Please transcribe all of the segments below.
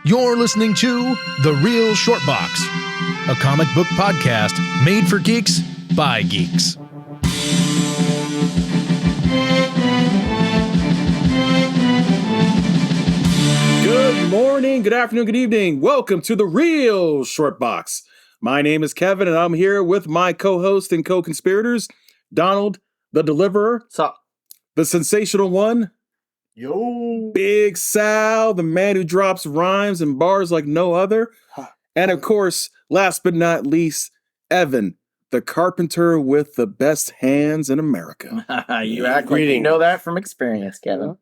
You're listening to The Real Short Box, a comic book podcast made for geeks by geeks. Good morning, good afternoon, good evening. Welcome to The Real Short Box. My name is Kevin, and I'm here with my co-host and co-conspirators, Donald, the Deliverer. So, the sensational one. Yo. Big Sal, the man who drops rhymes and bars like no other. And of course, last but not least, Evan, the carpenter with the best hands in America. You act like you know that from experience, Kevin.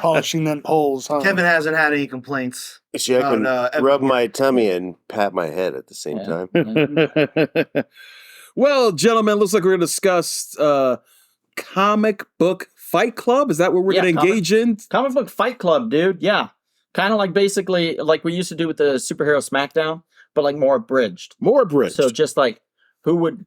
Polishing them poles, huh? Kevin hasn't had any complaints. See, I can rub my tummy and pat my head at the same time. Well, gentlemen, looks like we're going to discuss comic book Fight Club. Is that what we're going to engage in? Comic book Fight Club, dude. Yeah. Kind of like basically like we used to do with the superhero SmackDown, but like more abridged. More abridged. So just like who would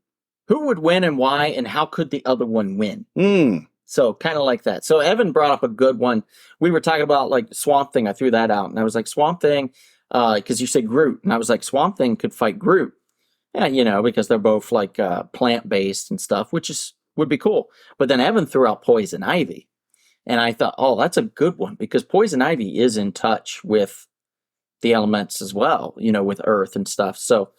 win and why, and how could the other one win? So kind of like that. So Evan brought up a good one. We were talking about like Swamp Thing. I threw that out, and I was like, Swamp Thing, because you said Groot, and I was like, Swamp Thing could fight Groot. Yeah, you know, because they're both like plant-based and stuff, which would be cool. But then Evan threw out Poison Ivy. And I thought, oh, that's a good one, because Poison Ivy is in touch with the elements as well, you know, with Earth and stuff. So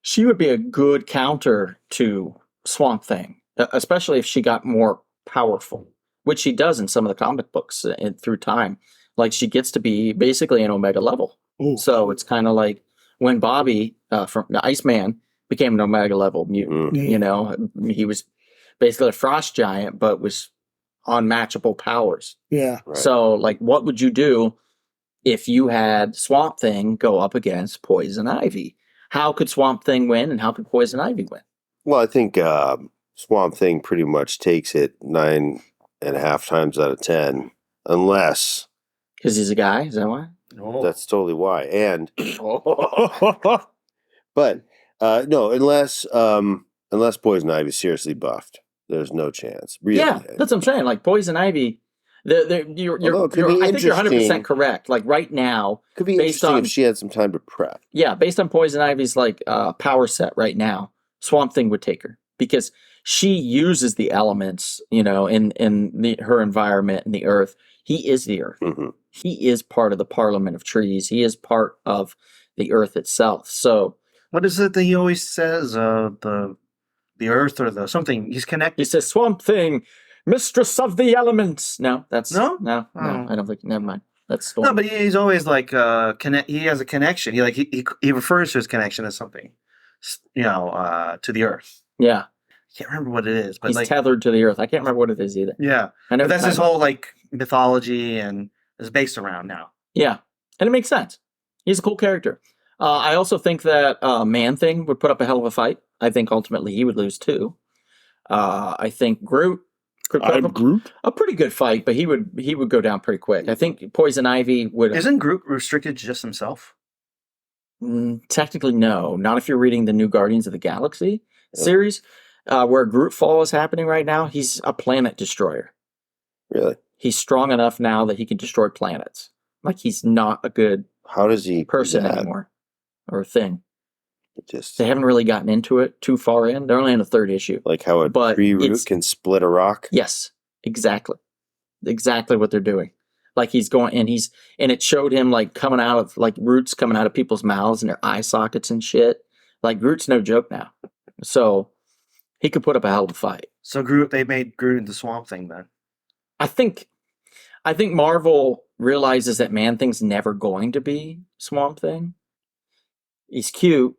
she would be a good counter to Swamp Thing, especially if she got more powerful, which she does in some of the comic books through time. Like she gets to be basically an Omega level. Ooh. So it's kind of like when Bobby from the Iceman became an Omega level mutant. You know, he was basically a frost giant, but was unmatchable powers. Yeah. Right. So, like, what would you do if you had Swamp Thing go up against Poison Ivy? How could Swamp Thing win, and how could Poison Ivy win? Well, I think Swamp Thing pretty much takes it 9.5 times out of 10, unless Because he's a guy. Is that why? that's totally why. And but no, unless Poison Ivy's seriously buffed. There's no chance. Really. Yeah, that's what I'm saying. Like Poison Ivy, I think you're 100% correct. Like right now, Could be based interesting on- if she had some time to prep. yeah, based on Poison Ivy's like power set right now, Swamp Thing would take her because she uses the elements, you know, in her environment and the Earth. He is the Earth. Mm-hmm. He is part of the Parliament of Trees. He is part of the Earth itself. So What is it that he always says? The Earth or the something. He's connected. he says, "Swamp Thing, mistress of the elements." No, that's No? no. Oh. I don't think. Never mind. That's Storm. No, but he's always like connect. He has a connection. He refers to his connection as something, you know, to the Earth. Yeah, I can't remember what it is, but he's like tethered to the Earth. I can't remember what it is either. yeah, I never but that's his tried it. whole like mythology and is based around now. Yeah, and it makes sense. He's a cool character. I also think that Man Thing would put up a hell of a fight. I think ultimately he would lose too. I think Groot could put up a pretty good fight, but he would go down pretty quick. I think Poison Ivy would. Isn't Groot restricted to just himself? Technically, no. Not if you're reading the new Guardians of the Galaxy series, where Groot Fall is happening right now. He's a planet destroyer. Really? He's strong enough now that he can destroy planets. Like he's not a good How does he person do that? anymore or thing. Just They haven't really gotten into it too far in. They're only in the third issue. like how a But tree root it's- can split a rock. Yes, exactly. Exactly what they're doing. Like he's going and it showed him like coming out of like roots coming out of people's mouths and their eye sockets and shit. Like Groot's no joke now. So he could put up a hell of a fight. So they made Groot into Swamp Thing then. I think Marvel realizes that Man Thing's never going to be Swamp Thing. He's cute.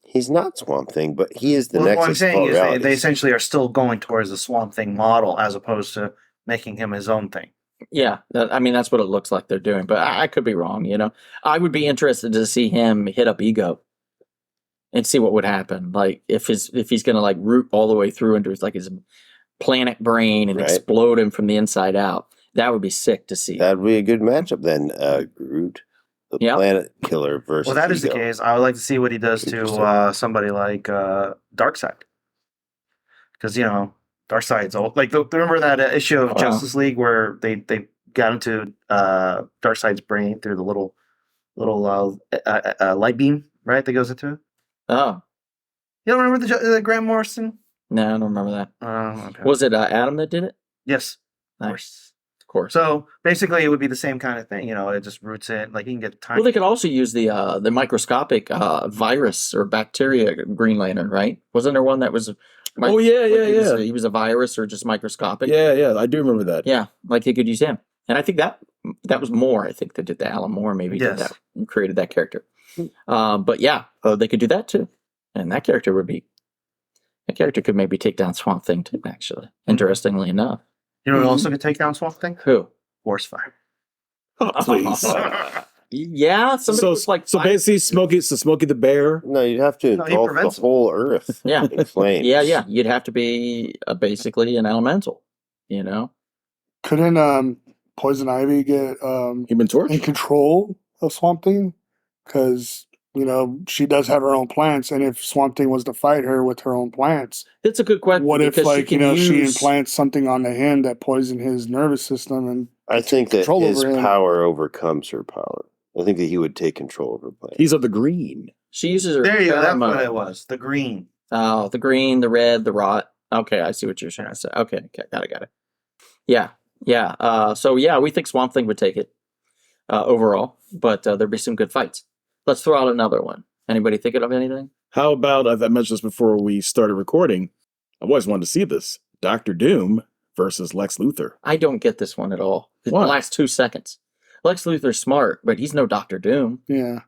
He's not Swamp Thing, but he is the Well, next. what I'm saying is they essentially are still going towards the Swamp Thing model as opposed to making him his own thing. Yeah, I mean that's what it looks like they're doing, but I could be wrong. You know, I would be interested to see him hit up Ego and see what would happen. Like if he's gonna like root all the way through into his planet brain and Right. explode him from the inside out. That would be sick to see. That'd be a good matchup then. Groot, the Yeah. planet killer versus. Well, that is the Ego. case. I would like to see what he does to Interesting. somebody like Darkseid, because you know Darkseid's old. Like remember that issue of Wow. Justice League where they got into Darkseid's brain through the little light beam, right? That goes into it. Oh, You don't remember the Grant Morrison? no, I don't remember that. Okay. Was it Adam that did it? Yes. Nice. Of course. So basically, it would be the same kind of thing. It just roots in. Like you can get time. Well, they could also use the microscopic virus or bacteria Green Lantern, right? Wasn't there one that was? Oh, yeah. He was a virus or just microscopic. Yeah, I do remember that. Yeah, like they could use him, and I think that was Moore. I think that did that. Alan Moore maybe did that, created that character. But yeah, they could do that too, and that character could maybe take down Swamp Thing too. Actually, interestingly enough, You know what also could take down Swamp Thing? who? Horsefire. Oh, please. Yeah, somebody was like so basically, Smokey the Bear. No, you'd have to he engulf the prevents them. whole Earth Yeah. in flames. Yeah. You'd have to be basically an elemental, Couldn't Poison Ivy get Human Torch. in control of Swamp Thing? Because, she does have her own plants, and if Swamp Thing was to fight her with her own plants, It's a good question. what if, because she implants something onto him that poisoned his nervous system? And I think that Control his over him. power overcomes her power. I think that he would take control of her plan. He's of the green. She uses her. There you go. That's pheromone. what it was. The green. Oh, the green, the red, the rot. Okay, I see what you're trying to say. Okay, got it. Yeah. So yeah, we think Swamp Thing would take it overall, but there'd be some good fights. Let's throw out another one. Anybody thinking of anything? How about, I mentioned this before we started recording, I've always wanted to see this. Dr. Doom versus Lex Luthor. I don't get this one at all. The Why? last 2 seconds. Lex Luthor's smart, but he's no Dr. Doom. yeah.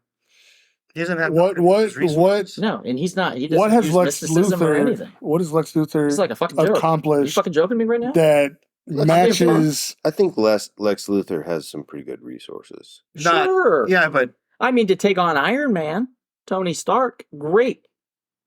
He doesn't have What No, and he's not. He doesn't what has use Lex mysticism or Luthor? anything. What has Lex Luthor He's like a fucking joke. Are you accomplished fucking joking me right now? that matches? I think Lex Luthor has some pretty good resources. Sure. Yeah, but I mean, to take on Iron Man, Tony Stark, great.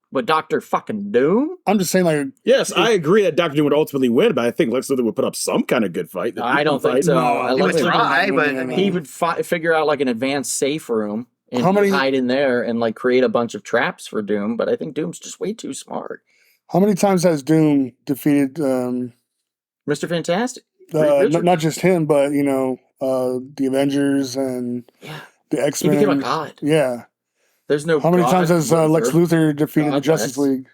But Dr. fucking Doom? I'm just saying, like, Yes, I agree that Dr. Doom would ultimately win, but I think Lex Luthor would put up some kind of good fight. I don't think so. I he like would to- try. But I mean, He would figure out like an advanced safe room and How many- hide in there and like create a bunch of traps for Doom. But I think Doom's just way too smart. how many times has Doom defeated Mr. Fantastic. Richards. not just him, but the Avengers and Yeah. the He X became a Men? god. Yeah. There's no. How many god times has Lex Luthor defeated the God, Justice Lex. League?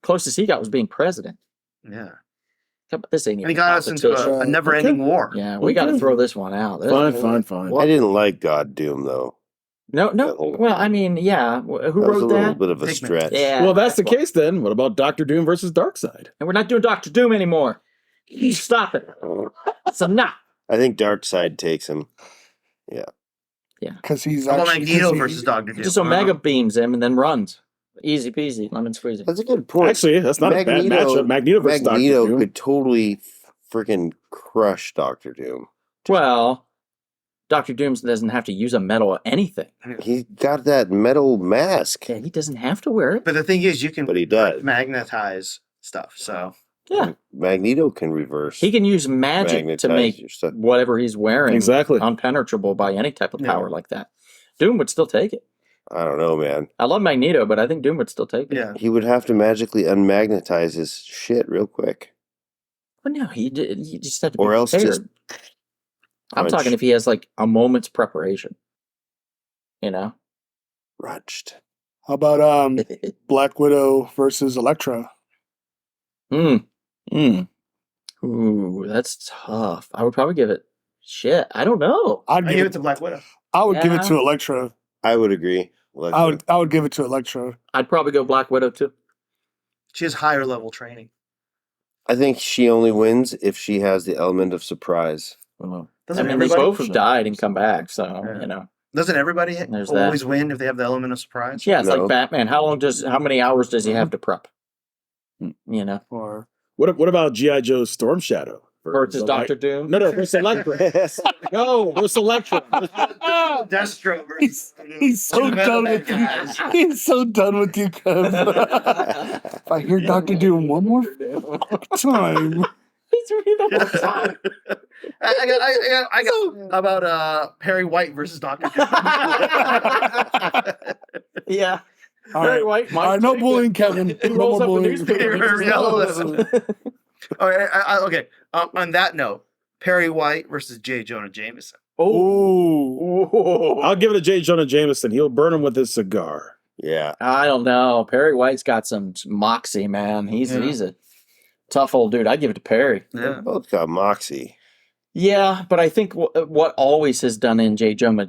Closest he got was being president. yeah. How about this ain't And even he got us into competition. a never-ending war. Yeah, we got to throw this one out. Fine. I didn't like God Doom though. No. That whole- Well, I mean, yeah. Who That was a wrote little that? bit of a Hickman. stretch. Yeah. Well, that's the case then. What about Dr. Doom versus Darkseid? And we're not doing Doctor Doom anymore. Stop it. That's enough. I think Darkseid takes him. Because he's How about actually Magneto 'cause he- versus Doctor Doom? Just Omega beams him and then runs. Easy peasy, lemon squeezy. That's a good point. Actually, that's not a bad matchup. Magneto versus Dr. Magneto Doom. could totally freaking crush Doctor Doom. Well, Doctor Doom doesn't have to use a metal or anything. He got that metal mask, Yeah, he doesn't have to wear it. But the thing is, you can but he does. magnetize stuff. So Yeah, Magneto can reverse. he can use magic to magnetize make your stuff. whatever he's wearing Exactly. unpenetrable by any type of Yeah. power like that. Doom would still take it. I don't know, man. I love Magneto, but I think Doom would still take it. yeah, He would have to magically unmagnetize his shit real quick, But no, he just had to or be else prepared. just. I'm crunch. talking if he has like a moment's preparation. You know? Runched. How about Black Widow versus Elektra? Hmm. Mm. Ooh, that's tough. I would probably give it shit. I don't know. I'd I give give it. it to Black Widow. I would give it Yeah. to Elektra. I would agree. Like, I would give it to Elektra. I'd probably go Black Widow too. She has higher level training. I think she only wins if she has the element of surprise. Well, I Doesn't mean, they everybody? both have died and come back, so Yeah. you know. Doesn't everybody There's always win if they have the element of surprise? Yeah, it's No. like Batman. How many hours does he have to prep? Hmm. You know, Or what about G.I. Joe's Storm Shadow? versus Doctor Doom. No, versus Electra. No, versus Electra. Destro. he's so done with you. He's so done with you, Kev. If I hear Dr. Doom one more time, It's really the whole time. I got how about Perry White versus Doctor Doom. Yeah. all Very right, white. all right, no bullying, Kevin. He No rolls more up the bullying. newspaper. and Yellow just- Okay, okay. On that note, Perry White versus J. Jonah Jameson. Oh, I'll give it to J. Jonah Jameson. He'll burn him with his cigar. Yeah. I don't know. Perry White's got some moxie, man. He's a tough old dude. I'd give it to Perry. Yeah. Both got moxie. Yeah, but I think what always has done in J. Jonah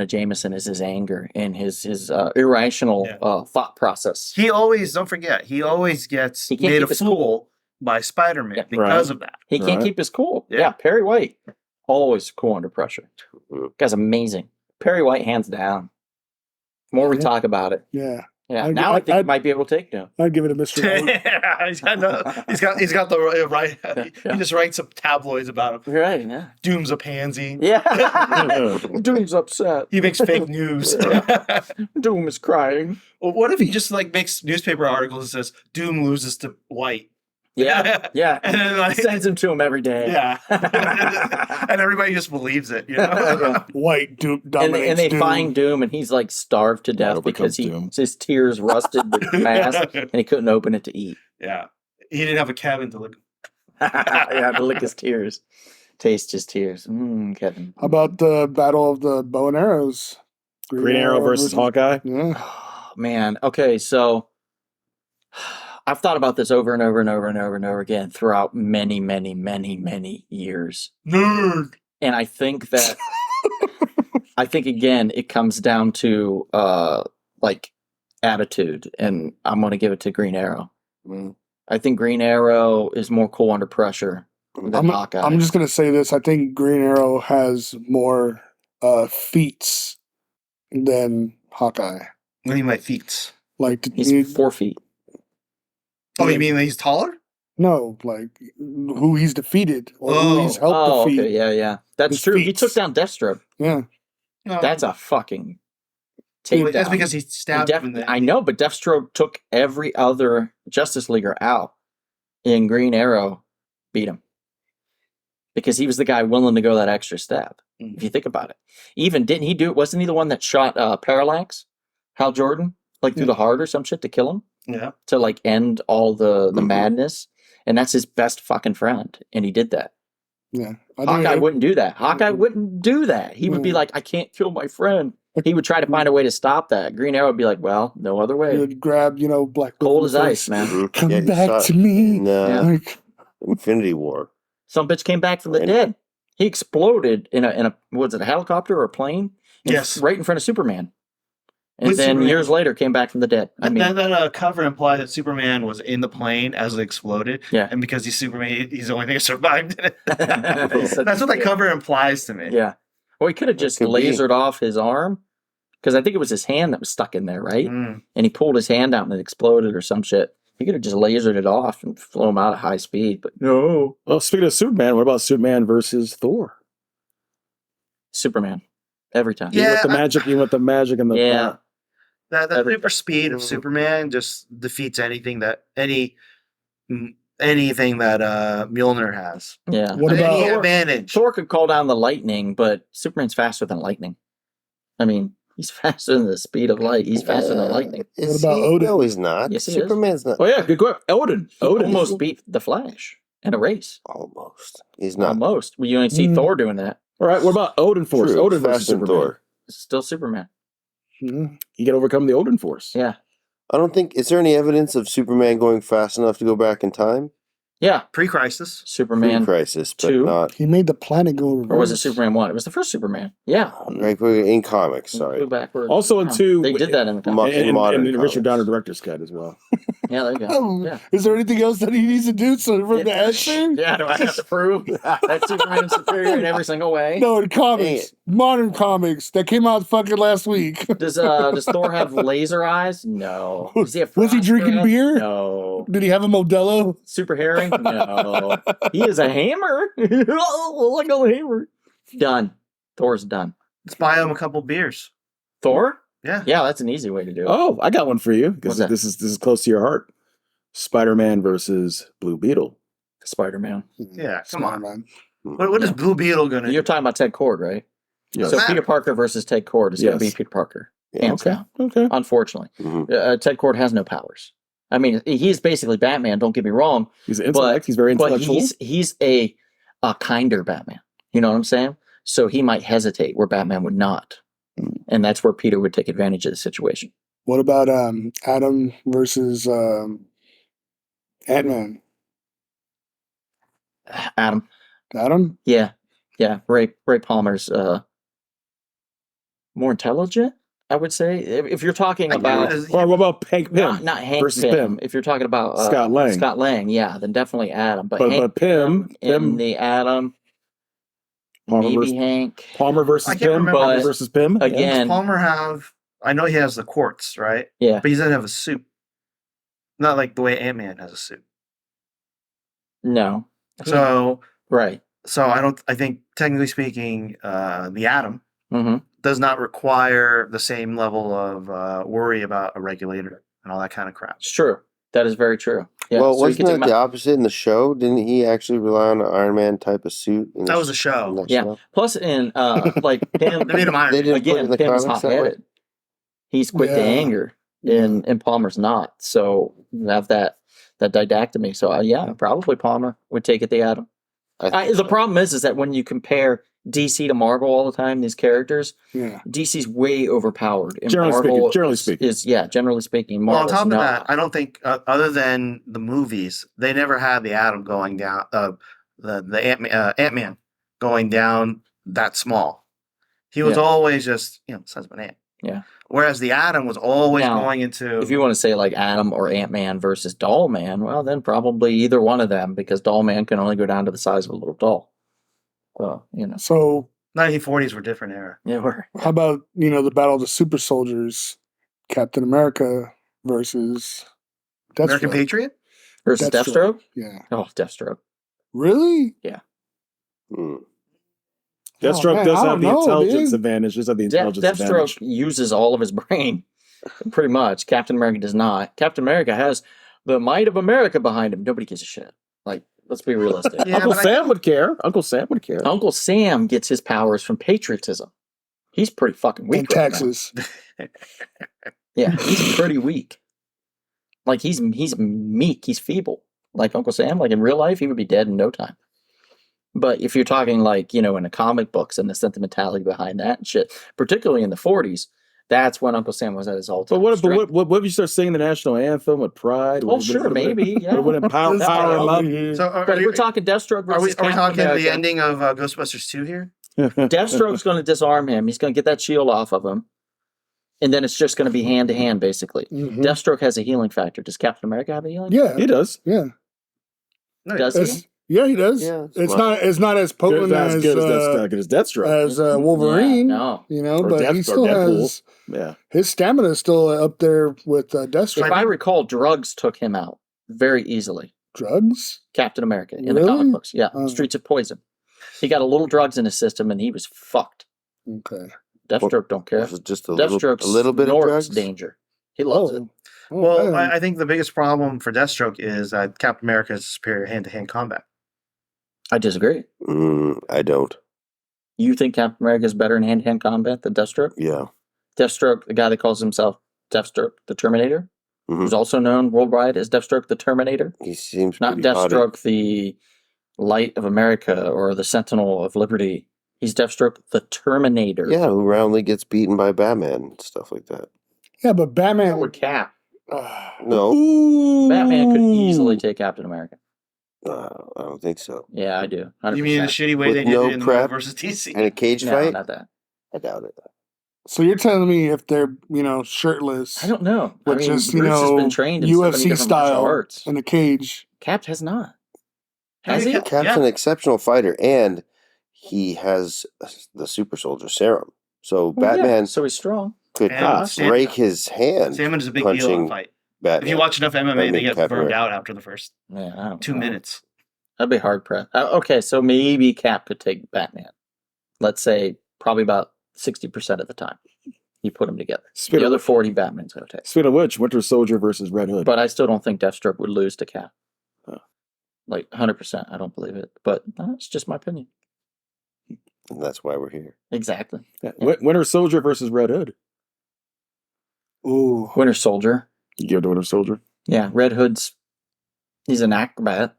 Jameson is his anger and his irrational thought process. He always, don't forget, he always gets He can't made keep a his fool cool. by Spider-Man Yeah. because of that. He can't Right. keep his cool. Yeah. Yeah, Perry White, always cool under pressure. Mhm. Guy's amazing. Perry White, hands down. The more we Yeah. talk about it, Yeah. yeah. I- Now I think I- he might be able to take him. I'd give it to Mr. White. Yeah, he's got the right. Yeah. He just writes some tabloids about him. Right? Yeah. Doom's a pansy. Yeah. Doom's upset. He makes fake news. Doom is crying. Well, what if he just like makes newspaper articles that says Doom loses to White? Yeah. Yeah. And then like Sends him to him every day. yeah, and everybody just believes it. You know? White And dominates they Doom. find Doom, and he's like starved to death Nobody because comes Doom. his tears rusted the mask, and he couldn't open it to eat. Yeah, he didn't have a cabin to live. Yeah, to lick his tears, taste his tears. Kevin. How about the battle of the bow and arrows? Green Arrow versus Hawkeye. Yeah. Oh, man. Okay, so I've thought about this over and over and over and over and over again throughout many, many, many, many years. Nerd. And I think that again, it comes down to like attitude, and I'm gonna give it to Green Arrow. I think Green Arrow is more cool under pressure than Hawkeye. I'm just gonna say this. I think Green Arrow has more feats than Hawkeye. What do you mean by feats? Like He's 4 feet. Oh, you mean he's taller? no, like who he's defeated or who he's helped defeat. Okay, yeah. That's His true. He feats. took down Deathstroke. Yeah, No. That's a fucking Well, that's takedown. because he stabbed him in the I know, but Deathstroke took every other Justice Leaguer out, and Green Arrow beat him because he was the guy willing to go that extra step. If you think about it, even didn't he do it? Wasn't he the one that shot Parallax, Hal Jordan, like through the heart or some shit to kill him, Yeah. to like end all the madness? And that's his best fucking friend, and he did that. yeah. I think Hawkeye wouldn't do that. Hawkeye wouldn't do that. He would be like, I can't kill my friend. He would try to find a way to stop that. Green Arrow would be like, well, no other he way. would grab, Black Bolt Cold in as the ice, face. man. Mhm. Come Yeah, you saw back it to me. in, Yeah. Like, Infinity War. Some bitch came back from the dead. He exploded in a was it a helicopter or a plane? Yes. Right in front of Superman. And With then Superman. years later came back from the dead. I mean, that cover implied that Superman was in the plane as it exploded. Yeah. And because he's Superman, he's the only thing that survived in it. He said- That's what that cover implies to me. yeah. Well, he could have just could be. lasered off his arm because I think it was his hand that was stuck in there, right? Mm. And he pulled his hand out and it exploded or some shit. He could have just lasered it off and flown him out at high speed, but no. Well, speaking of Superman, what about Superman versus Thor? Superman. Every time. Yeah. Even with the magic and the Yeah. That Every- super speed of Superman just defeats anything that Mjolnir has. Yeah. What Any about advantage? Thor could call down the lightning, but Superman's faster than lightning. I mean, he's faster than the speed of light. He's faster than lightning. Is about he? Odin? No, he's not. Yes, he is. Superman's not. Oh yeah, good question. Odin. He Odin. almost beat the Flash in a race. Almost. He's not. Almost. Well, you only see Thor doing that. All right. What about Odin Force? True. Odin versus Faster than Superman. Thor. It's still Superman. He can overcome the Odin Force. Yeah. I don't think. Is there any evidence of Superman going fast enough to go back in time? Yeah. Pre-crisis. Superman. Pre-crisis, but 2. not. he made the planet go reverse? Or was it Superman 1? It was the first Superman. Yeah. Like in comics. Sorry. Flew backwards. Also in Yeah. 2, They did that in the Mo- comics. and modern the Richard comics. Donner director's cut as well. Yeah, there you go. Oh, Yeah. Is there anything else that he needs to do for the Yeah. answer? Yeah, do I have to prove that Superman's superior in every single way? No, in comics, modern comics that came out fucking last week. Does Thor have laser eyes? No. Does he have Was he frost drinking breath? beer? No. Did he have a Modelo? Super hairy? No. He is a hammer. Like a hammer. Done. Thor's done. Let's buy him a couple beers. Thor? Yeah. Yeah, that's an easy way to do it. Oh, I got one for you because What's that? this is close to your heart. Spider-Man versus Blue Beetle. Spider-Man. Yeah. Come on. man. What is Blue Beetle going to You're do? talking about Ted Cord, right? Yes. So Matter. Peter Parker versus Ted Cord is going to Yes. be Peter Parker. Yeah. Hands down. Okay. Unfortunately. Mhm. Ted Cord has no powers. I mean, he's basically Batman, don't get me wrong. He's an intellect. He's very But intellectual. he's a a kinder Batman. You know what I'm saying? So he might hesitate where Batman would not. And that's where Peter would take advantage of the situation. What about Adam versus Ant-Man? Adam. Adam? Yeah. Ray Palmer's more intelligent, I would say. If you're talking about Or what about Hank Pym? not Hank versus Pym. Pym. If you're talking about Scott Lang. yeah, then definitely Adam. But But Pym in the Adam, Palmer maybe versus- Hank. Palmer versus I can't Pym. remember. Palmer But versus Pym. again, Does Palmer have? I know he has the quartz, right? Yeah. But he doesn't have a suit. Not like the way Ant-Man has a suit. No. So Right. I think technically speaking, the Atom Mm-hmm. does not require the same level of worry about a regulator and all that kind of crap. It's true. That is very true. Yeah. Well, so you wasn't can take that the opposite in the show? Didn't he actually rely on an Iron Man type of suit? That was a show. in that Yeah. show? Plus, in like Pym, They made him Iron They Man. didn't put it again, in the Pym's comics that way? hot-headed. He's quick to Yeah. anger, and Palmer's not. So you have that dichotomy. So yeah, probably Palmer would take it the Atom. The problem is that when you compare DC to Marvel all the time, these characters, Yeah. DC's way overpowered. And Generally Marvel speaking, generally speaking. is generally speaking, Well, on Marvel's top of not. that, I don't think other than the movies, they never had the Atom going down. The Ant-Man going down that small. He was Yeah. always just size of an ant. Yeah. Whereas the Atom was always Now, going into. If you want to say like Atom or Ant-Man versus Doll Man, well, then probably either one of them, because Doll Man can only go down to the size of a little doll. So, So 1940s were different era. yeah, we're how about, the Battle of the Super Soldiers, Captain America versus American Deathstroke? Patriot? versus Deathstroke. Yeah. Oh, Deathstroke. Really? Hmm. Deathstroke man, does I have don't the know, intelligence dude. advantage. Does have the intelligence Deathstroke advantage. uses all of his brain, pretty much. Captain America does not. Captain America has the might of America behind him. Nobody gives a shit. Like, let's be realistic. Yeah, Uncle but Sam would care. Uncle Sam would care. Uncle Sam gets his powers from patriotism. He's pretty fucking weak. And right now. Texas. Yeah, he's pretty weak. Like he's meek. He's feeble. Like Uncle Sam. Like in real life, he would be dead in no time. But if you're talking like in the comic books and the sentimentality behind that and shit, particularly in the 40s, that's when Uncle Sam was at his all-time But what strength. if you start singing the national anthem with pride? Oh, sure, maybe. Yeah. Would it power him up? So But if we're talking Deathstroke are we versus Captain talking America, the ending of Ghostbusters 2 here? Deathstroke's going to disarm him. He's going to get that shield off of him. And then it's just going to be hand to hand, basically. Mhm. Deathstroke has a healing factor. Does Captain America have a healing? Yeah. He does. Yeah. No, Does he? Yeah, he does. Yeah, it's smart. not as potent Not as as good as Deathstroke. Wolverine. Yeah, no. Or But he Death- still or Deadpool. has Yeah. his stamina is still up there with Deathstroke. If I recall, drugs took him out very easily. Drugs? Captain America in the Really? comic books. Yeah, Oh. Streets of Poison. He got a little drugs in his system and he was fucked. Okay. Deathstroke don't care. Was it just a Deathstroke little bit of snorts drugs? danger. He loves it. Well, man. I think the biggest problem for Deathstroke is that Captain America has superior hand-to-hand combat. I disagree. I don't. You think Captain America is better in hand-to-hand combat than Deathstroke? Yeah. Deathstroke, the guy that calls himself Deathstroke the Terminator, Mhm. who's also known worldwide as Deathstroke the Terminator. He seems Not pretty hot at- Deathstroke the Light of America or the Sentinel of Liberty. He's Deathstroke the Terminator. Yeah, who roundly gets beaten by Batman and stuff like that. Yeah, but Batman Or Cap. No, Batman could easily take Captain America. I don't think so. Yeah, I do. 100%. You mean the shitty way With they did no it in the prep? Marvel versus DC? And a cage No, fight? not that. I doubt it. So you're telling me if they're, shirtless I don't know. But I mean, just, Bruce has been trained in so many UFC different martial style arts. in a cage. Cap has not. Yeah, Has he? yeah. Cap's an exceptional fighter, and he has the super soldier serum. So Well, yeah, Batman so he's strong. could And break his hand Salmon is a big deal in a punching fight. Batman. If you watch enough MMA, they get Captain burned America. out after the first Yeah, I don't 2 know. minutes. That'd be hard press. Okay, so maybe Cap could take Batman. Let's say probably about 60% of the time. You put them together. Speaking The of, other 40 Batman's going to take. speaking of which, Winter Soldier versus Red Hood. But I still don't think Deathstroke would lose to Cap. Oh. Like 100%. I don't believe it. But it's just my opinion. and that's why we're here. Exactly. Yeah. Winter Soldier versus Red Hood. Ooh. Winter Soldier. You give it to Winter Soldier. Yeah, Red Hood's he's an acrobat.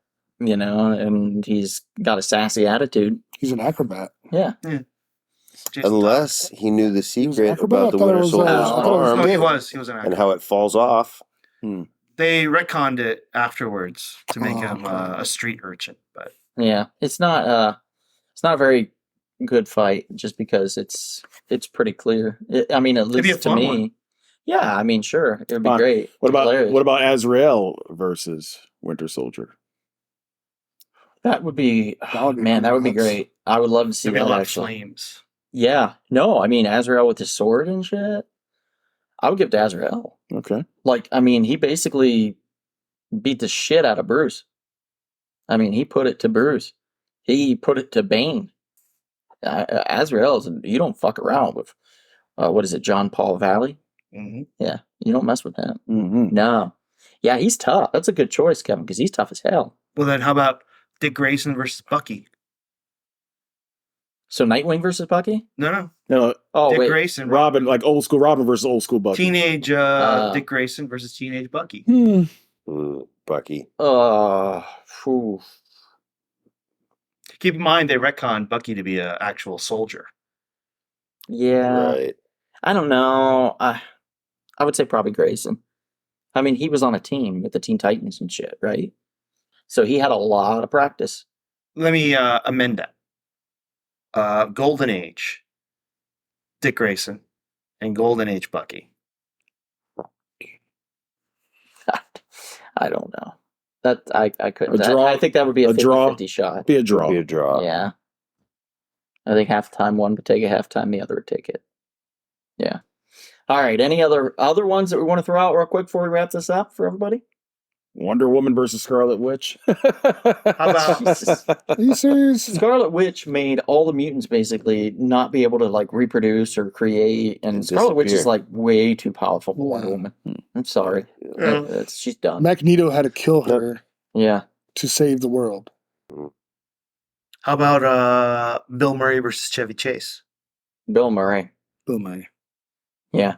you know, and he's got a sassy attitude. He's an acrobat. Yeah. Just Unless he knew the was an secret acrobat? about I the thought it Winter was, Soldier's I thought it was- arm no, he was an and actor. how it falls off. They retconned it afterwards to make Oh, him okay. a street urchin, but Yeah. It's not a very good fight just because it's pretty clear. I mean, at It'd be a least to fun me. one. Yeah, I mean, sure. It would be Fun. great. What Hilarious. about Azrael versus Winter Soldier? That would be, That would be man, that would be nuts. great. I would love to see there'd be a that lot of actually. flames. Yeah. No, I mean, Azrael with his sword and shit. I would give it to Azrael. Okay. Like, I mean, he basically beat the shit out of Bruce. I mean, he put it to Bruce. He put it to Bane. Azrael is, you don't fuck around with, what is it, John Paul Valley? Mm-hmm. Yeah, you don't mess with him. Mm-hmm. No. Yeah, he's tough. That's a good choice, Kevin, because he's tough as hell. Well, then how about Dick Grayson versus Bucky? So Nightwing versus Bucky? No. No, Oh, Dick wait. Grayson. Robin, like old school Robin versus old school Bucky. Teenage Dick Grayson versus teenage Bucky. Bucky. Phew. Keep in mind they retconned Bucky to be an actual soldier. Yeah. Right. I don't know. I would say probably Grayson. I mean, he was on a team with the Teen Titans and shit, right? So he had a lot of practice. Let me amend that. Golden Age, Dick Grayson, and Golden Age Bucky. I don't know. That I couldn't. A draw? I think that would be a A draw? 50-50 shot. Be a draw. Be a draw. Yeah. I think half the time one would take it, half the time the other would take it. Yeah. All right. Any other ones that we want to throw out real quick before we wrap this up for everybody? Wonder Woman versus Scarlet Witch. How about Jesus. Are you serious? Scarlet Witch made all the mutants basically not be able to like reproduce or create, and And Scarlet Witch is disappear. like way too powerful for Wonder Yeah. Woman. I'm sorry. She's done. Magneto had to kill her Yeah. to save the world. how about Bill Murray versus Chevy Chase? Bill Murray. Boom, man. Yeah.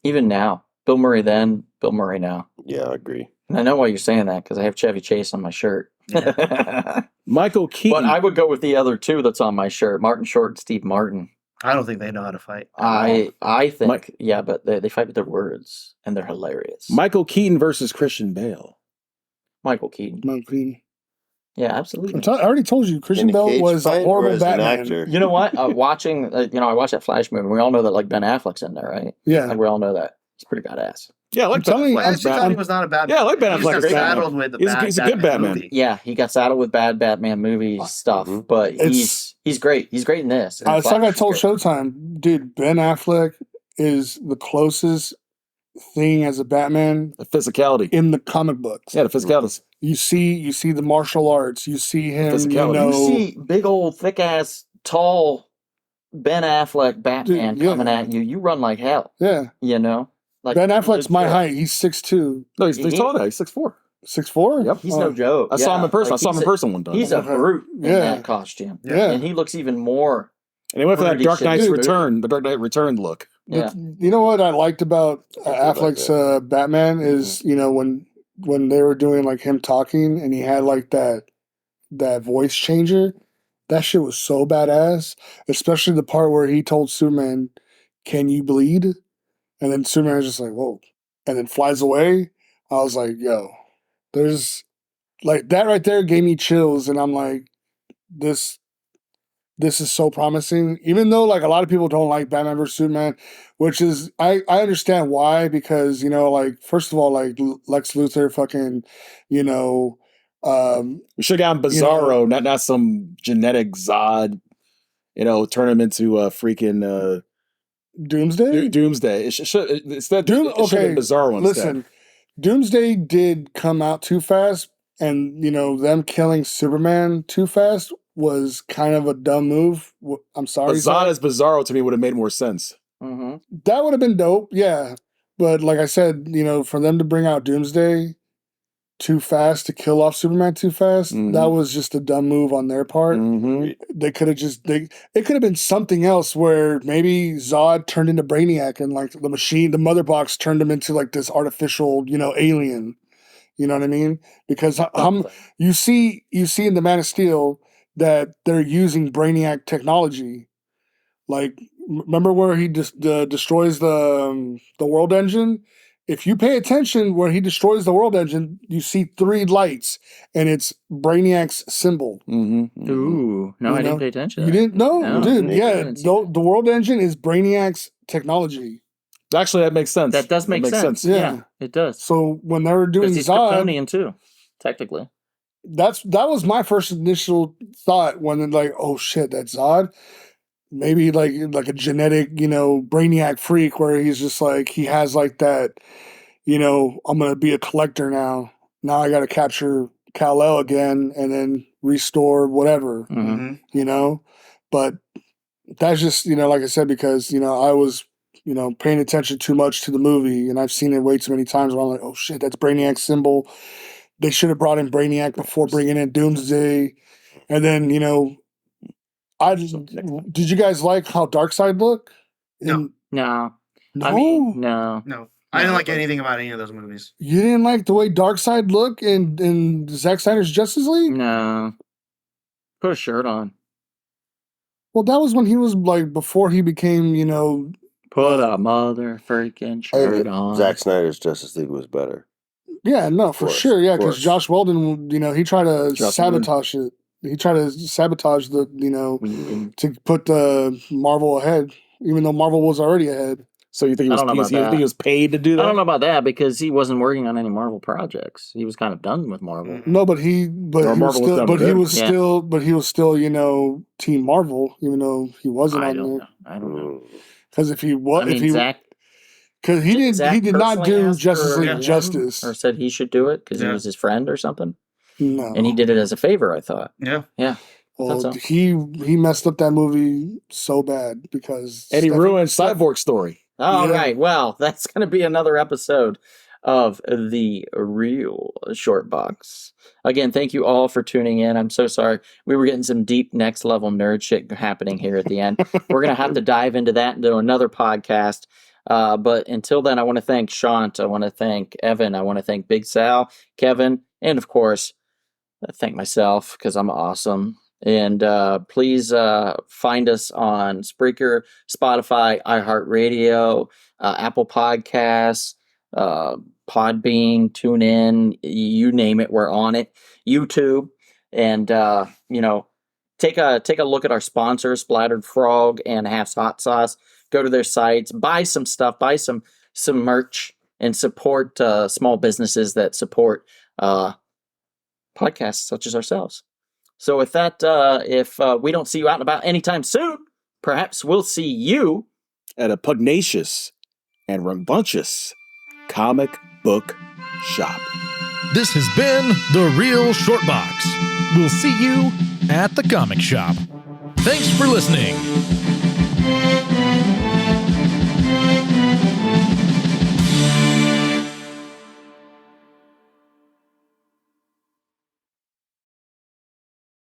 Even now. Bill Murray then, Bill Murray now. Yeah, I agree. And I know why you're saying that because I have Chevy Chase on my shirt. But Michael Keaton. I would go with the other two that's on my shirt, Martin Short and Steve Martin. I don't think they know how to fight. I think, Mike- yeah, but they fight with their words, and they're hilarious. Michael Keaton versus Christian Bale. Michael Keaton. Monkey. Yeah, absolutely. I already told you, Christian In a Bale cage was fight a or horrible as an Batman. actor? You know what? Watching, I watched that Flash movie. We all know that like Ben Affleck's in there, right? Yeah. Like we all know that he's pretty badass. Yeah, I like I'm telling you, I actually thought he was not a bad. Yeah, I like Ben He just Affleck got as Batman. saddled with the He's a good Batman. movie. Yeah, he got saddled with bad Batman movie stuff, Mhm. but It's- he's great. He's great in this. And It's like I Flash is told great. Showtime, dude, Ben Affleck is the closest thing as a Batman the physicality. in the comic books. Yeah, the physicality. You see the martial arts. You see him, you Physicality. know. You see big old thick ass tall Ben Affleck Batman Dude, yeah. coming at you. You run like hell. Yeah. You know, like Ben Affleck's my legit. height. He's 6'2", No, he's tall now. He's 6'4". 6'4". Yep. He's no joke. I saw him in person. Like, I saw him in person one time. He's a Okay. brute in Yeah. that costume, Yeah. and he looks even more. and he went for that Brutish Dark shit. Knight's Dude. Return. The Dark Knight Return look. Yeah, You know what I liked about I did like Affleck's that. Batman is, you know, when they were doing like him talking and he had like that voice changer, that shit was so badass. Especially the part where he told Superman, "Can you bleed?" And then Superman was just like, "Whoa," and then flies away. I was like, "Yo, there's like that right there gave me chills," and I'm like, this is so promising. Even though like a lot of people don't like Batman vs Superman, which is I understand why, because you know, like first of all, like Lex Luthor fucking, you know, We should have gotten Bizarro, not some genetic Zod. Turn him into a freaking Doomsday. Doomsday. It should it's that Doom- it should have been okay, Bizarro instead. Listen, Doomsday did come out too fast, and you know them killing Superman too fast was kind of a dumb move. I'm sorry, But Zod as Bizarro to me would have made more sense. hmm that would have been dope, yeah. But like I said, you know, for them to bring out Doomsday too fast to kill off Superman too fast, Mhm. that was just a dumb move on their part. Mm-hmm. They could have it could have been something else where maybe Zod turned into Brainiac and like the mother box turned him into like this artificial, you know, alien. You know what I mean? Because Something. you see in the Man of Steel that they're using Brainiac technology. Like, remember where he destroys the world engine? If you pay attention, where he destroys the world engine, you see 3 lights, and it's Brainiac's symbol. Mm-hmm. Ooh, no, I didn't pay attention. You didn't know, No. dude? Yeah, I didn't see the world engine is Brainiac's technology. Actually, that makes sense. That does make makes sense. Yeah. Yeah, it does. So when they were doing Because he's Zod, Kryptonian too, technically. that was my first initial thought when they're like, oh shit, that's Zod. Maybe like a genetic, Brainiac freak where he's just like, he has like that, I'm gonna be a collector now. Now I gotta capture Kal-El again and then restore whatever, Mm-hmm. But that's just, like I said, because, I was, paying attention too much to the movie and I've seen it way too many times where I'm like, oh shit, that's Brainiac's symbol. They should have brought in Brainiac before bringing in Doomsday. And then, did you guys like how Darkseid looked? No. No. No. I mean, no. No. I didn't like anything about any of those movies. You didn't like the way Darkseid looked in Zack Snyder's Justice League? No. Put a shirt on. Well, that was when he was like before he became, Put a mother freaking shirt on. Zack Snyder's Justice League was better. Yeah, no, for course, sure. Yeah, of because course. Josh Weldon, he tried to Joss sabotage it. He tried to sabotage to put the Marvel ahead, even though Marvel was already ahead. So you think he I don't know was, about that. he was paid to do that? I don't know about that because he wasn't working on any Marvel projects. He was kind of done with Marvel. No, but he was still, Team Marvel, even though he wasn't I on don't there. know. I don't know. Because if he was, I mean, Zach, because he did not personally do asked Justice for League him, justice. or said he should do it because he Yeah. was his friend or something, No, and he did it as a favor. I thought. Yeah. Yeah. Well, so. he messed up that movie so bad because And he ruined Cyborg's story. All Yeah. right. Well, that's going to be another episode of the Real Short Box. Again, thank you all for tuning in. I'm so sorry. We were getting some deep next level nerd shit happening here at the end. We're going to have to dive into that and do another podcast. But until then, I want to thank Shant. I want to thank Evan. I want to thank Big Sal, Kevin, and of course, thank myself because I'm awesome. And please find us on Spreaker, Spotify, iHeartRadio, Apple Podcasts, Podbean, TuneIn, you name it, we're on it. YouTube, and take a look at our sponsors, Splattered Frog and Half's Hot Sauce. Go to their sites, buy some stuff, buy some merch, and support small businesses that support podcasts such as ourselves. So with that, if we don't see you out and about anytime soon, perhaps we'll see you At a pugnacious and rambunctious comic book shop. This has been The Real Short Box. We'll see you at the comic shop. Thanks for listening.